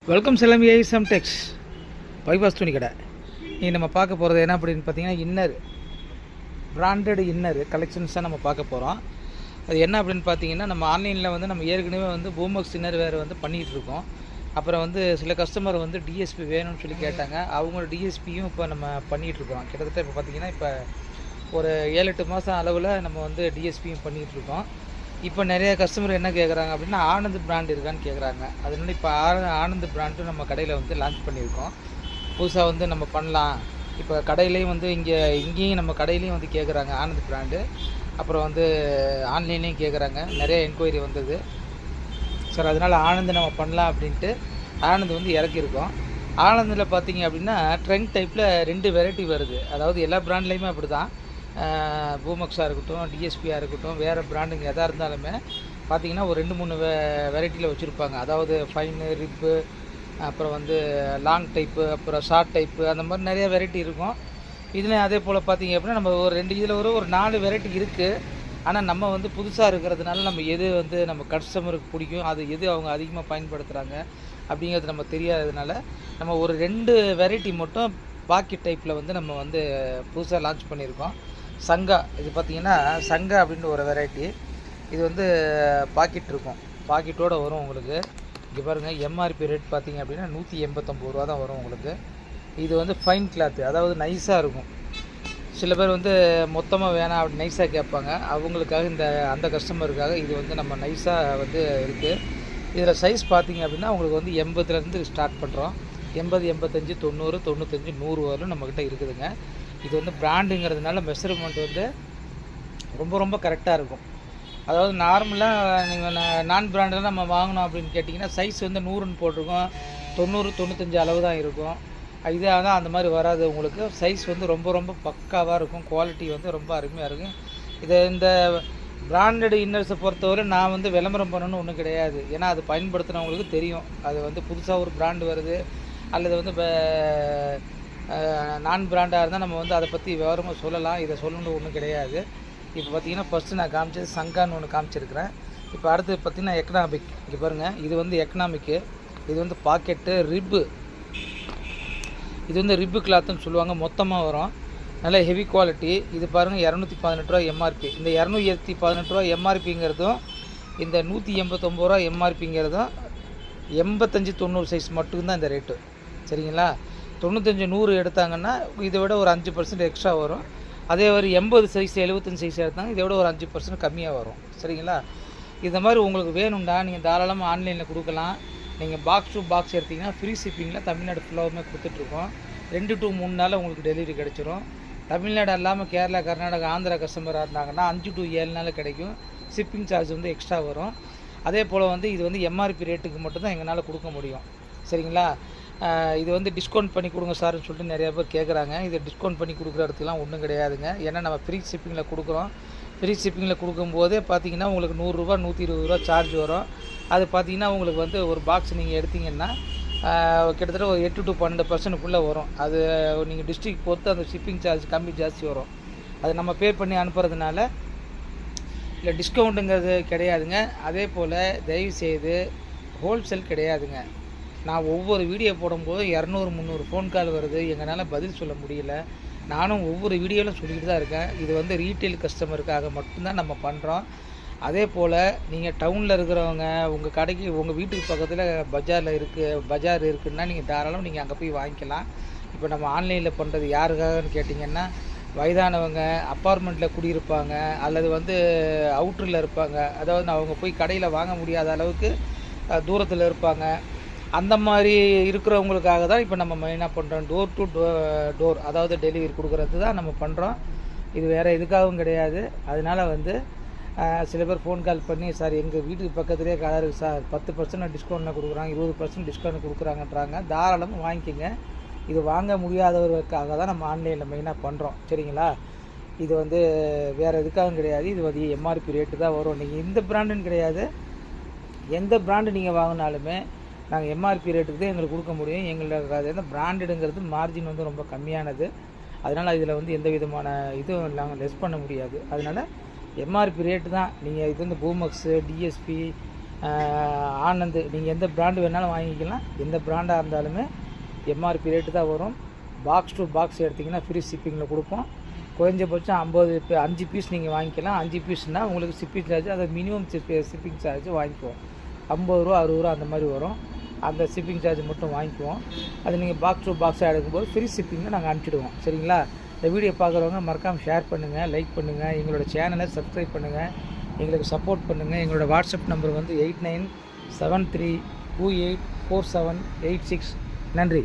Welcome செல்லம் ASM டெக்ஸ் bypass துணி கடை. நீ நம்ம பார்க்க போகிறது என்ன அப்படின்னு பார்த்தீங்கன்னா, இன்னர் பிராண்டட் இன்னர் கலெக்ஷன்ஸாக நம்ம பார்க்க போகிறோம். அது என்ன அப்படின்னு பார்த்தீங்கன்னா, நம்ம ஆன்லைனில் வந்து நம்ம ஏற்கனவே வந்து பூமக்ஸ் இன்னர் வேறு வந்து பண்ணிகிட்ருக்கோம். அப்புறம் வந்து சில கஸ்டமர் வந்து டிஎஸ்பி வேணும்னு சொல்லி கேட்டாங்க. அவங்களோட டிஎஸ்பியும் இப்போ நம்ம பண்ணிகிட்ருக்கோம். கிட்டத்தட்ட இப்போ பார்த்தீங்கன்னா, இப்போ ஒரு 7-8 மாதம் அளவில் நம்ம வந்து டிஎஸ்பியும் பண்ணிகிட்ருக்கோம். இப்போ நிறைய கஸ்டமர் என்ன கேட்குறாங்க அப்படின்னா, ஆனந்த் பிராண்ட் இருக்கான்னு கேட்குறாங்க. அதனால இப்போ ஆனந்த் பிராண்டும் நம்ம கடையில் வந்து லான்ச் பண்ணியிருக்கோம். புதுசாக வந்து நம்ம பண்ணலாம். இப்போ கடையிலையும் வந்து இங்கேயும் நம்ம கடையிலையும் வந்து கேட்குறாங்க ஆனந்த் பிராண்டு. அப்புறம் வந்து ஆன்லைன்லேயும் கேட்குறாங்க. நிறைய என்கொயரி வந்தது சார். அதனால் ஆனந்த் நம்ம பண்ணலாம் அப்படின்ட்டு ஆனந்த் வந்து இறக்கியிருக்கோம். ஆனந்தில் பார்த்தீங்க அப்படின்னா ட்ரெங்க் டைப்பில் 2 வெரைட்டி வருது. அதாவது எல்லா பிராண்ட்லேயுமே அப்படி தான். பூமக்ஸாக இருக்கட்டும், டிஎஸ்பியாக இருக்கட்டும், வேறு பிராண்டுங்க எதாக இருந்தாலுமே பார்த்திங்கன்னா ஒரு 2-3 வெரைட்டியில் வச்சுருப்பாங்க. அதாவது ஃபைனு, ரிப்பு, அப்புறம் வந்து லாங் டைப்பு, அப்புறம் ஷார்ட் டைப்பு, அந்த மாதிரி நிறைய வெரைட்டி இருக்கும். இதுலேயும் அதே போல் பார்த்திங்க அப்படின்னா நம்ம ஒரு 2 இதில் ஒரு 4 வெரைட்டி இருக்குது. ஆனால் நம்ம வந்து புதுசாக இருக்கிறதுனால நம்ம எது வந்து நம்ம கஸ்டமருக்கு பிடிக்கும், அது எது அவங்க அதிகமாக பயன்படுத்துகிறாங்க அப்படிங்கிறது நம்ம தெரியாததுனால நம்ம ஒரு 2 வெரைட்டி மட்டும் பாக்கெட் டைப்பில் வந்து நம்ம வந்து புதுசாக லான்ச் பண்ணியிருக்கோம். சங்கா, இது பார்த்திங்கன்னா சங்கா அப்படின்ற ஒரு வெரைட்டி. இது வந்து பாக்கெட் இருக்கும், பாக்கெட்டோடு வரும் உங்களுக்கு. இங்கே பாருங்கள், எம்ஆர்பி ரேட் பார்த்திங்க அப்படின்னா 189 ரூபா தான் வரும் உங்களுக்கு. இது வந்து ஃபைன் கிளாத்து, அதாவது நைஸாக இருக்கும். சில பேர் வந்து மொத்தமாக வேணாம் அப்படி நைஸாக கேட்பாங்க. அவங்களுக்காக அந்த கஸ்டமருக்காக இது வந்து நம்ம நைஸாக வந்து இருக்குது. இதில் சைஸ் பார்த்திங்க அப்படின்னா உங்களுக்கு வந்து 80லேருந்து ஸ்டார்ட் பண்ணுறோம். 80, 85, 90, 95, 100 வரலும் நம்மக்கிட்ட இருக்குதுங்க. இது வந்து பிராண்டுங்கிறதுனால மெஷர்மெண்ட் வந்து ரொம்ப கரெக்டாக இருக்கும். அதாவது நார்மலாக நீங்கள் நான் பிராண்டில் நம்ம வாங்கினோம் அப்படின்னு கேட்டிங்கன்னா சைஸ் வந்து 100ன்னு போட்டிருக்கோம், 90, 95 அளவு தான் இருக்கும். இதாக தான் அந்த மாதிரி வராது உங்களுக்கு. சைஸ் வந்து ரொம்ப பக்காவாக இருக்கும். குவாலிட்டி வந்து ரொம்ப அருமையாக இருக்கும். இந்த பிராண்டட் இன்னர்ஸை பொறுத்தவரை நான் வந்து விளம்பரம் பண்ணணும்னு ஒன்றும் கிடையாது. ஏன்னா அது பயன்படுத்துகிறவங்களுக்கு தெரியும். அது வந்து புதுசாக ஒரு பிராண்டு வருது அல்லது வந்து நான் பிராண்டாக இருந்தால் நம்ம வந்து அதை பற்றி விவரமாக சொல்லலாம். இதை சொல்லணும்னு ஒன்றும் கிடையாது. இப்போ பார்த்திங்கன்னா ஃபஸ்ட்டு நான் காமிச்சது சங்கான்னு ஒன்று காமிச்சிருக்கிறேன். இப்போ அடுத்து பார்த்திங்கன்னா எக்கனாமிக். இங்கே பாருங்கள், இது வந்து எக்கனாமிக்கு. இது வந்து பாக்கெட்டு, ரிப்பு. இது வந்து ரிப்பு கிளாத்துன்னு சொல்லுவாங்க, மொத்தமாக வரும். நல்ல ஹெவி குவாலிட்டி. இது பாருங்கள், 218 ரூபா எம்ஆர்பி. இந்த 218 ரூபா எம்ஆர்பிங்கிறதும் இந்த 189 ரூபா எம்ஆர்பிங்கிறதும் 85, 90 சைஸ் மட்டும்தான் இந்த ரேட்டு. சரிங்களா? 95, 100 எடுத்தாங்கன்னா இதை விட ஒரு 5% எக்ஸ்ட்ரா வரும். அதே ஒரு 80 சைஸ், 75 சைஸ் எடுத்தாங்க இதை விட ஒரு 5% கம்மியாக வரும். சரிங்களா? இந்த மாதிரி உங்களுக்கு வேணும்டா நீங்கள் தாராளமாக ஆன்லைனில் கொடுக்கலாம். நீங்கள் பாக்ஸ் டு பாக்ஸ் எடுத்திங்கன்னா ஃப்ரீ ஷிப்பிங்கில் தமிழ்நாடு ஃபுல்லாகவுமே கொடுத்துட்ருக்கோம். 2 to 3 நாளில் உங்களுக்கு டெலிவரி கிடச்சிரும். தமிழ்நாடு இல்லாமல் கேரளா, கர்நாடகா, ஆந்திரா கஸ்டமராக இருந்தாங்கன்னா 5 to 7 நாள் கிடைக்கும். ஷிப்பிங் சார்ஜ் வந்து எக்ஸ்ட்ரா வரும். அதே போல் வந்து இது வந்து எம்ஆர்பி ரேட்டுக்கு மட்டும்தான் எங்களால் கொடுக்க முடியும். சரிங்களா? இது வந்து டிஸ்கவுண்ட் பண்ணி கொடுங்க சார்னு சொல்லிட்டு நிறையா பேர் கேட்குறாங்க. இது டிஸ்கவுண்ட் பண்ணி கொடுக்குற இடத்துக்குலாம் ஒன்றும் கிடையாதுங்க. ஏன்னா நம்ம ஃப்ரீ ஷிப்பிங்கில் கொடுக்குறோம். ஃப்ரீ ஷிப்பிங்கில் கொடுக்கும்போதே பார்த்திங்கன்னா உங்களுக்கு 100 ரூபா, 120 ரூபா சார்ஜ் வரும். அது பார்த்திங்கன்னா உங்களுக்கு வந்து ஒரு பாக்ஸ் நீங்கள் எடுத்திங்கன்னா கிட்டத்தட்ட ஒரு 8 to 12% வரும். அது நீங்கள் டிஸ்ட்ரிக்ட் பொறுத்து அந்த ஷிப்பிங் சார்ஜ் கம்மி ஜாஸ்தி வரும். அது நம்ம பே பண்ணி அனுப்புறதுனால இல்லை டிஸ்கவுண்ட்டுங்கிறது கிடையாதுங்க. அதே போல் தயவுசெய்து ஹோல்சேல் கிடையாதுங்க. நான் ஒவ்வொரு வீடியோ போடும்போது 200, 300 ஃபோன் கால் வருது. எங்களால் பதில் சொல்ல முடியல. நானும் ஒவ்வொரு வீடியோவில் சொல்லிக்கிட்டு தான் இருக்கேன். இது வந்து ரீட்டெயில் கஸ்டமருக்காக மட்டும்தான் நம்ம பண்ணுறோம். அதே போல் நீங்கள் டவுனில் இருக்கிறவங்க, உங்கள் கடைக்கு உங்கள் வீட்டுக்கு பக்கத்தில் பஜார் இருக்குதுன்னா நீங்கள் தாராளம் நீங்கள் அங்கே போய் வாங்கிக்கலாம். இப்போ நம்ம ஆன்லைனில் பண்ணுறது யாருக்காகன்னு கேட்டிங்கன்னா, வயதானவங்க, அப்பார்ட்மெண்ட்டில் குடியிருப்பாங்க அல்லது வந்து அவுட்டரில் இருப்பாங்க. அதாவது அவங்க போய் கடையில் வாங்க முடியாத அளவுக்கு தூரத்தில் இருப்பாங்க. அந்த மாதிரி இருக்கிறவங்களுக்காக தான் இப்போ நம்ம மெயினாக பண்ணுறோம். டோர் டு டோர், அதாவது டெலிவரி கொடுக்குறது தான் நம்ம பண்ணுறோம். இது வேறு எதுக்காகவும் கிடையாது. அதனால் வந்து சில பேர் ஃபோன் கால் பண்ணி, சார் எங்கள் வீட்டுக்கு பக்கத்துலேயே கடை இருக்குது சார், 10% டிஸ்கவுண்ட்டில் கொடுக்குறாங்க, 20% டிஸ்கவுண்ட் கொடுக்குறாங்கன்றாங்க. தாராளமாக வாங்கிக்கோங்க. இது வாங்க முடியாதவர்களுக்காக தான் நம்ம ஆன்லைனில் மெயினாக பண்ணுறோம். சரிங்களா? இது வந்து வேறு எதுக்காகவும் கிடையாது. இது வந்து எம்ஆர்பி ரேட்டு தான் வரும். நீங்கள் இந்த பிராண்டுன்னு கிடையாது, எந்த பிராண்டு நீங்கள் வாங்கினாலுமே நாங்கள் எம்ஆர்பி ரேட்டுக்கு தான் எங்களுக்கு கொடுக்க முடியும். எங்களுக்கு அது என்ன பிராண்டடுங்கிறது மார்ஜின் வந்து ரொம்ப கம்மியானது. அதனால் இதில் வந்து எந்த விதமான இதுவும் நாங்கள் லெஸ் பண்ண முடியாது. அதனால் எம்ஆர்பி ரேட்டு தான். நீங்கள் இது வந்து பூமக்ஸு, டிஎஸ்பி, ஆனந்து நீங்கள் எந்த பிராண்டு வேணாலும் வாங்கிக்கலாம். எந்த பிராண்டாக இருந்தாலுமே எம்ஆர்பி ரேட்டு தான் வரும். பாக்ஸ் டு பாக்ஸ் எடுத்திங்கன்னா ஃப்ரீ ஷிப்பிங்கில் கொடுப்போம். குறைஞ்சபட்சம் 5 பீஸ் நீங்கள் வாங்கிக்கலாம். 5 பீஸ்னால் உங்களுக்கு ஷிப்பிங் சார்ஜ், அதை மினிமம் ஷிப்பிங் சார்ஜ் வாங்கிக்குவோம். 50 ரூபா 60 ரூபா அந்த மாதிரி வரும். அந்த ஷிப்பிங் சார்ஜ் மட்டும் வாங்கிக்குவோம். அது நீங்கள் பாக்ஸ் டு பாக்ஸாக எடுக்கும்போது ஃப்ரீ ஷிப்பிங்கில் நாங்கள் அனுப்பிச்சிடுவோம். சரிங்களா? இந்த வீடியோ பார்க்குறவங்க மறக்காமல் ஷேர் பண்ணுங்கள், லைக் பண்ணுங்கள், எங்களோட சேனலை சப்ஸ்கிரைப் பண்ணுங்கள், எங்களுக்கு சப்போர்ட் பண்ணுங்கள். எங்களோட வாட்ஸ்அப் நம்பர் வந்து 8973284786. நன்றி.